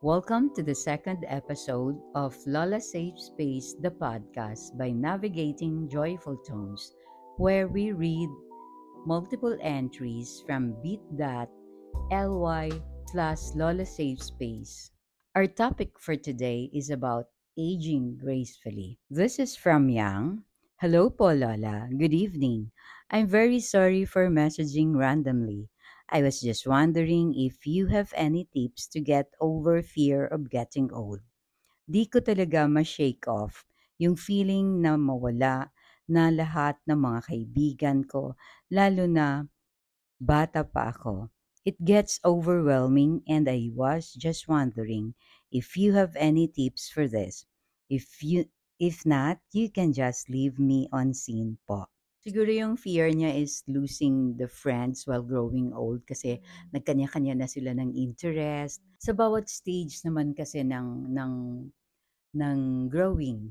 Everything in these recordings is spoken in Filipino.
Welcome to the second episode of Lola Safe Space, the podcast by Navigating Joyful Tones, where we read multiple entries from bit.ly plus Lola Safe Space. Our topic for today is about aging gracefully. This is from Yang. Hello po, Lola. Good evening. I'm very sorry for messaging randomly. I was just wondering if you have any tips to get over fear of getting old. Di ko talaga ma-shake off yung feeling na mawala na lahat ng mga kaibigan ko, lalo na bata pa ako. It gets overwhelming and I was just wondering if you have any tips for this. If not, you can just leave me on scene po. Siguro yung fear niya is losing the friends while growing old kasi nagkanya-kanya na sila ng interest. Sa bawat stage naman kasi ng growing,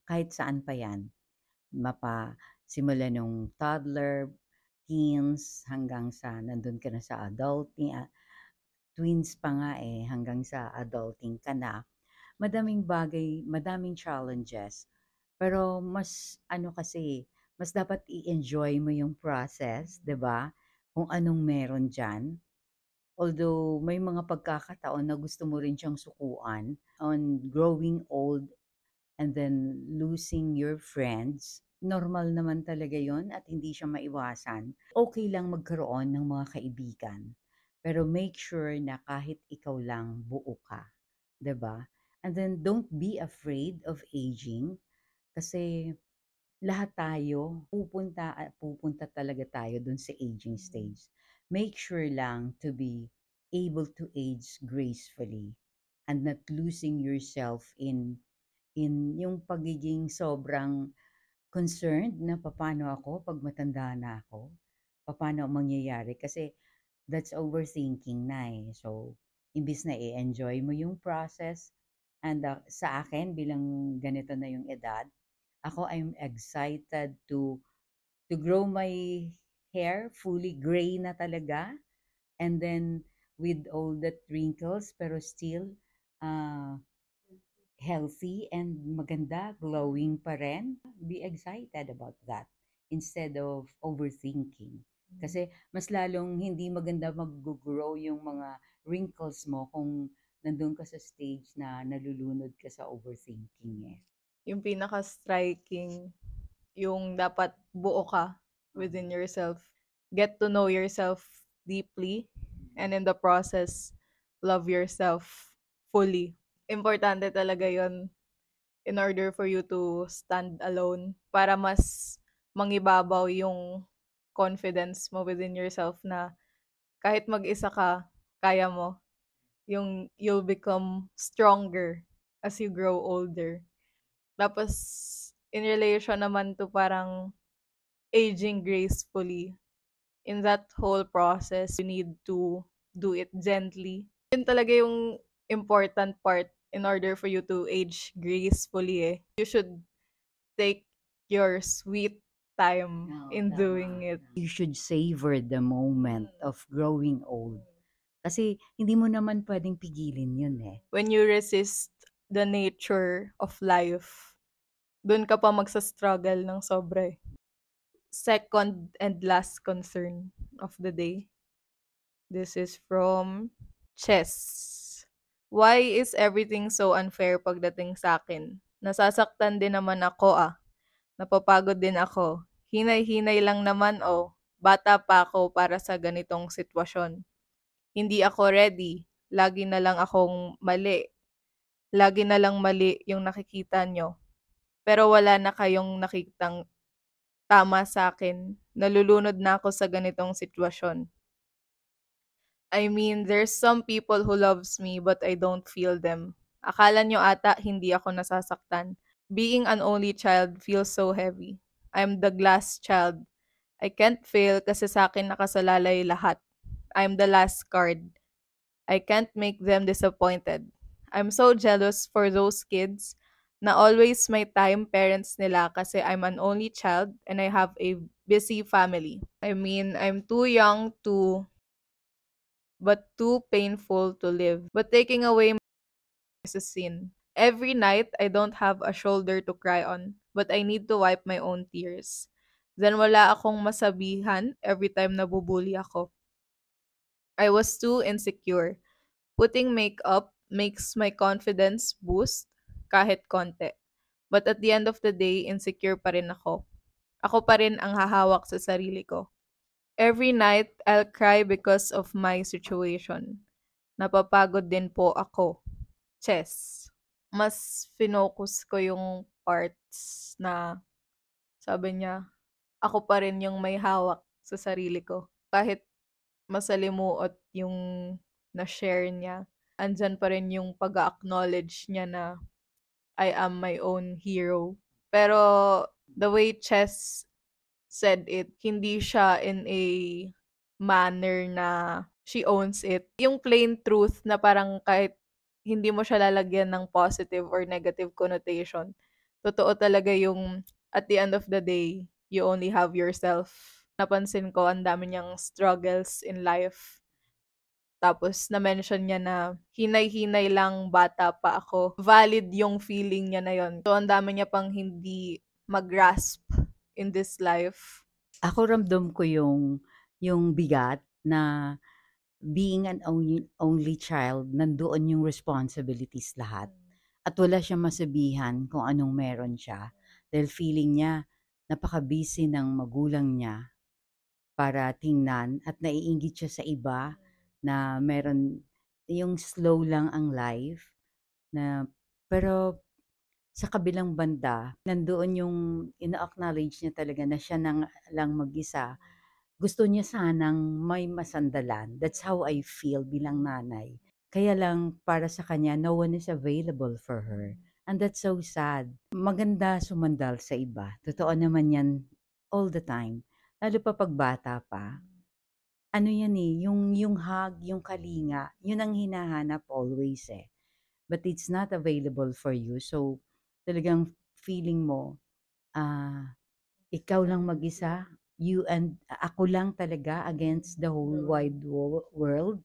kahit saan pa yan, simula nung toddler, teens, hanggang sa nandun ka na sa adulting, tweens pa nga hanggang sa adulting ka na. Madaming bagay, madaming challenges. Pero mas ano kasi, mas dapat i-enjoy mo yung process, 'di ba? Kung anong meron diyan. Although may mga pagkakataon na gusto mo rin siyang sukuan on growing old and then losing your friends, normal naman talaga yon at hindi siya maiwasan. Okay lang magkaroon ng mga kaibigan, pero make sure na kahit ikaw lang, buo ka, 'di ba? And then don't be afraid of aging kasi lahat tayo pupunta talaga tayo dun sa aging stage. Make sure lang to be able to age gracefully and not losing yourself in yung pagiging sobrang concerned na papaano ako 'pag matanda na ako, papaano ang mangyayari kasi that's overthinking na, So, imbis na i-enjoy mo yung process and, sa akin bilang ganito na yung edad, ako I'm excited to grow my hair fully gray na talaga and then with all the wrinkles pero still, ah healthy and maganda, glowing pa rin, be excited about that instead of overthinking. Kasi mas lalong hindi maganda mag-grow yung mga wrinkles mo kung nandun ka sa stage na nalulunod ka sa overthinking. Yung pinaka-striking, yung dapat buo ka within yourself. Get to know yourself deeply and in the process, love yourself fully. Importante talaga yon in order for you to stand alone para mas mangibabaw yung confidence mo within yourself na kahit mag-isa ka, kaya mo. Yung you'll become stronger as you grow older. Tapos, in relation naman to parang aging gracefully, in that whole process, you need to do it gently. Yun talaga yung important part in order for you to age gracefully You should take your sweet time Oo, in doing tama. it. You should savor the moment of growing old. Kasi hindi mo naman pwedeng pigilin yun. When you resist the nature of life, dun ka pa magsa-struggle ng sobra Second and last concern of the day. This is from Chess. Why is everything so unfair pagdating sa akin? Nasasaktan din naman ako Napapagod din ako. Hinay-hinay lang naman Bata pa ako para sa ganitong sitwasyon. Hindi ako ready. Lagi na lang akong mali. Lagi na lang mali yung nakikita nyo. Pero wala na kayong nakitang tama sa akin. Nalulunod na ako sa ganitong sitwasyon. I mean, there's some people who loves me but I don't feel them. Akala nyo ata hindi ako nasasaktan. Being an only child feels so heavy. I'm the glass child. I can't fail kasi sa akin nakasalalay lahat. I'm the last card. I can't make them disappointed. I'm so jealous for those kids na always may time parents nila kasi I'm an only child and I have a busy family. I mean, I'm too young to but too painful to live. But taking away is a sin. Every night, I don't have a shoulder to cry on, but I need to wipe my own tears. Then wala akong masabihan every time nabubuli ako. I was too insecure. Putting makeup makes my confidence boost kahit konti. But at the end of the day, insecure pa rin ako. Ako pa rin ang hahawak sa sarili ko. Every night, I'll cry because of my situation. Napapagod din po ako. Chess. Mas finocus ko yung parts na sabi niya, ako pa rin yung may hawak sa sarili ko. Kahit masalimuot yung na-share niya, andyan pa rin yung pag-acknowledge niya na I am my own hero. Pero the way Chess said it, hindi siya in a manner na she owns it. Yung plain truth na parang kahit hindi mo siya lalagyan ng positive or negative connotation, totoo talaga yung at the end of the day, you only have yourself. Napansin ko, ang dami niyang struggles in life. Tapos na-mention niya na hinay-hinay lang, bata pa ako. Valid yung feeling niya na yon. So, ang dami niya pang hindi mag-grasp in this life. Ako ramdam ko yung bigat na being an only child, nandoon yung responsibilities lahat. At wala siyang masabihan kung anong meron siya. Dahil feeling niya, napaka-busy ng magulang niya para tingnan at naiinggit siya sa iba na meron yung slow lang ang life na pero sa kabilang banda, nandoon yung ina-acknowledge niya talaga na siya lang mag-isa. Gusto niya sanang may masandalan. That's how I feel bilang nanay. Kaya lang para sa kanya, no one is available for her. And that's so sad. Maganda sumandal sa iba. Totoo naman yan all the time. Lalo pa pag bata pa. Ano yan eh, yung hug, yung kalinga, yun ang hinahanap always eh. But it's not available for you. So, talagang feeling mo, ah, ikaw lang mag-isa, you and ako lang talaga against the whole wide world.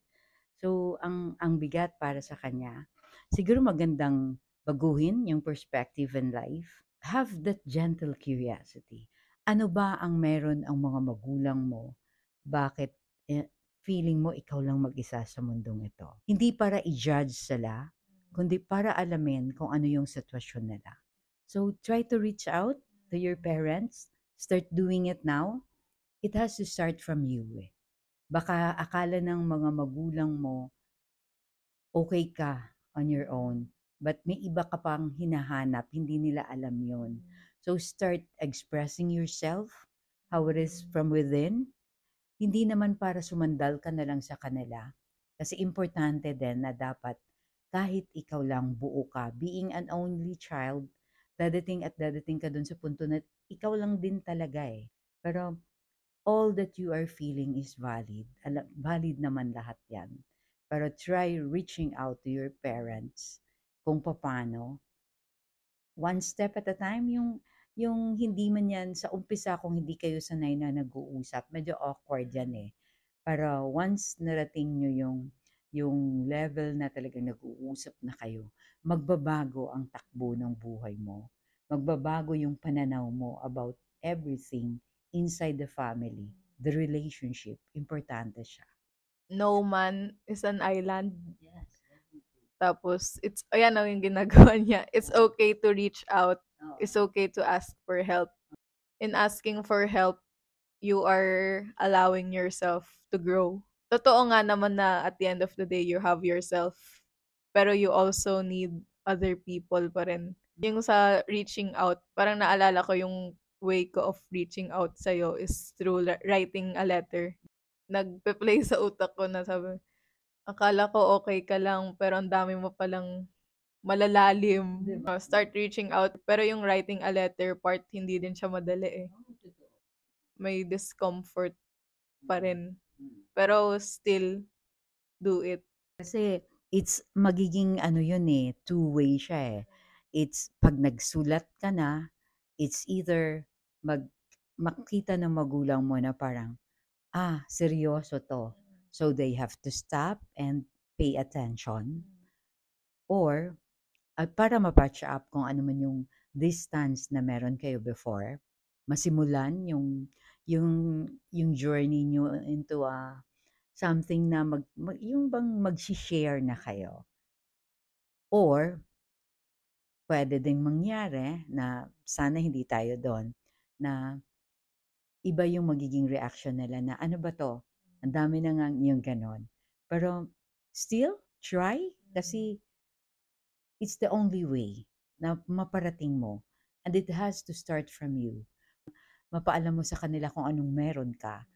So, ang bigat para sa kanya. Siguro magandang baguhin yung perspective in life. Have that gentle curiosity. Ano ba ang meron ang mga magulang mo? Bakit feeling mo ikaw lang mag-isa sa mundong ito? Hindi para i-judge sila, kundi para alamin kung ano yung sitwasyon nila. So, try to reach out to your parents. Start doing it now. It has to start from you eh. Baka akala ng mga magulang mo, okay ka on your own. But may iba ka pang hinahanap, hindi nila alam yon. So start expressing yourself, how it is from within. Hindi naman para sumandal ka na lang sa kanila. Kasi importante din na dapat kahit ikaw lang buo ka, being an only child, dadating ka dun sa punto na ikaw lang din talaga eh. Pero all that you are feeling is valid. Valid naman lahat yan. Pero try reaching out to your parents kung paano. One step at a time, yung hindi man yan sa umpisa kung hindi kayo sanay na nag-uusap, medyo awkward yan eh. Pero once narating nyo yung level na talagang nag-uusap na kayo, magbabago ang takbo ng buhay mo. Magbabago yung pananaw mo about everything inside the family, the relationship, importante siya. No man is an island. Tapos, ayan ang yung ginagawa niya. It's okay to reach out. It's okay to ask for help. In asking for help, you are allowing yourself to grow. Totoo nga naman na at the end of the day, you have yourself. Pero you also need other people pa rin. Yung sa reaching out, parang naalala ko yung way ko of reaching out sa'yo is through writing a letter. Nagpe-play sa utak ko na sabi, akala ko okay ka lang, pero ang dami mo palang malalalim. Start reaching out. Pero yung writing a letter part, hindi din siya madali eh. May discomfort pa rin. Pero still, do it. Kasi it's magiging ano yun eh, two-way siya eh. It's pag nagsulat ka na, it's either makita ng magulang mo na parang, seryoso to. So they have to stop and pay attention. Or para ma-patch up kung ano man yung distance na meron kayo before, masimulan yung yung journey niyo into something na yung bang magshi-share na kayo. Or puwede ding mangyari na sana hindi tayo do'n, na iba yung magiging reaction nila na, "Ano ba 'to? Ang dami na ngang" yung gano'n. Pero still try kasi it's the only way na maparating mo, and it has to start from you. Mapaalam mo sa kanila kung anong meron ka.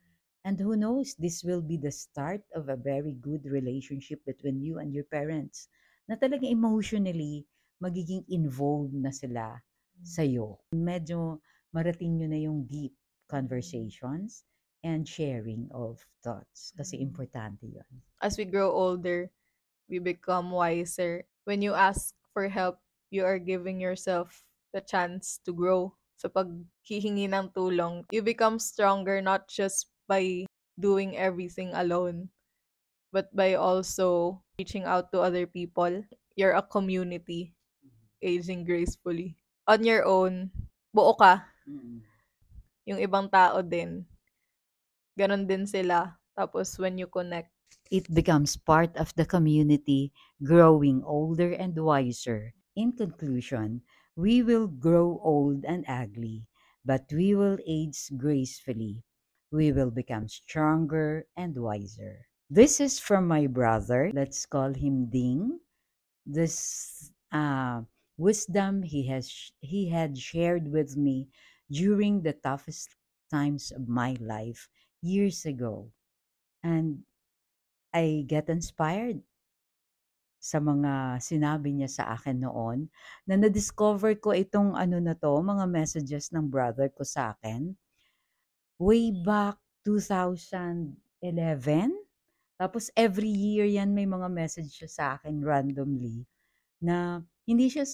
And who knows, this will be the start of a very good relationship between you and your parents. Na talagang emotionally, magiging involved na sila sa'yo. Medyo marating nyo na yung deep conversations and sharing of thoughts. Kasi importante yon. As we grow older, we become wiser. When you ask for help, you are giving yourself the chance to grow. Sa paghihingi ng tulong, you become stronger not just by doing everything alone, but by also reaching out to other people. You're a community, aging gracefully. On your own, buo ka. Yung ibang tao din, ganon din sila. Tapos when you connect, it becomes part of the community, growing older and wiser. In conclusion, we will grow old and ugly, but we will age gracefully. We will become stronger and wiser. This is from my brother. Let's call him Ding. This wisdom he had shared with me during the toughest times of my life years ago. And I get inspired sa mga sinabi niya sa akin noon na na-discover ko itong ano na 'to, mga messages ng brother ko sa akin way back 2011. Tapos every year 'yan may mga message siya sa akin randomly na hindi siya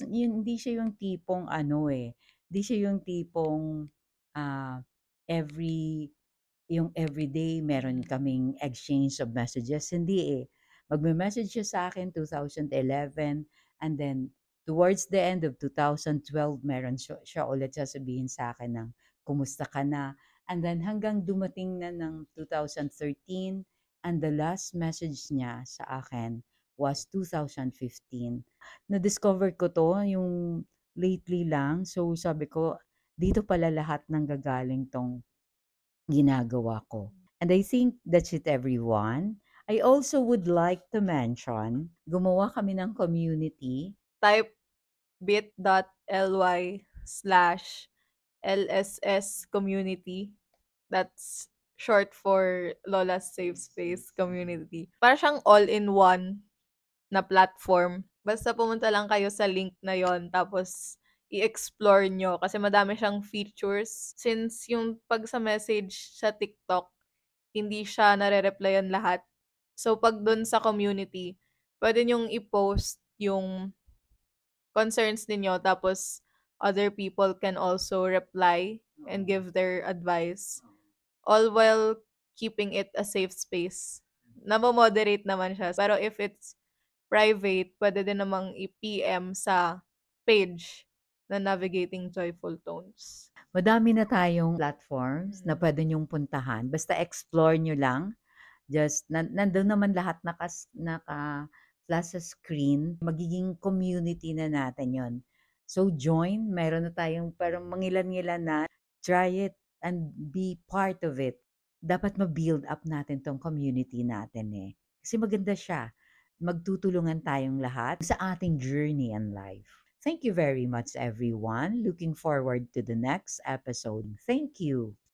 yung tipong ano, hindi siya yung tipong, ah, every yung everyday meron kaming exchange of messages, hindi, eh. Magme-message siya sa akin 2011, and then towards the end of 2012 meron siya ulit sasabihin sa akin ng, "Kumusta ka na?" And then hanggang dumating na ng 2013, and the last message niya sa akin was 2015. Na-discover ko 'to yung lately lang. So sabi ko, dito pala lahat nanggagaling 'tong ginagawa ko. And I think that's it, everyone. I also would like to mention, gumawa kami ng community. type bit.ly/LSS community. That's short for Lola's Safe Space Community. Para siyang all-in-one na platform. Basta pumunta lang kayo sa link na yon tapos i-explore nyo kasi madami siyang features. Since yung pag sa message sa TikTok, hindi siya nare-replyan lahat. So, pag dun sa community, pwede nyong i-post yung concerns ninyo tapos other people can also reply and give their advice, all while keeping it a safe space. Namo-moderate naman siya. Pero if it's private, pwede din namang i-PM sa page na Navigating Joyful Tones. Madami na tayong platforms na pwede niyong puntahan. Basta explore niyo lang. Just, nandun naman lahat naka-flash sa screen. Magiging community na natin yon. So join, meron na tayong parang mangilan-ngilan na. Try it and be part of it. Dapat ma-build up natin tong community natin eh. Kasi maganda siya. Magtutulungan tayong lahat sa ating journey in life. Thank you very much, everyone. Looking forward to the next episode. Thank you.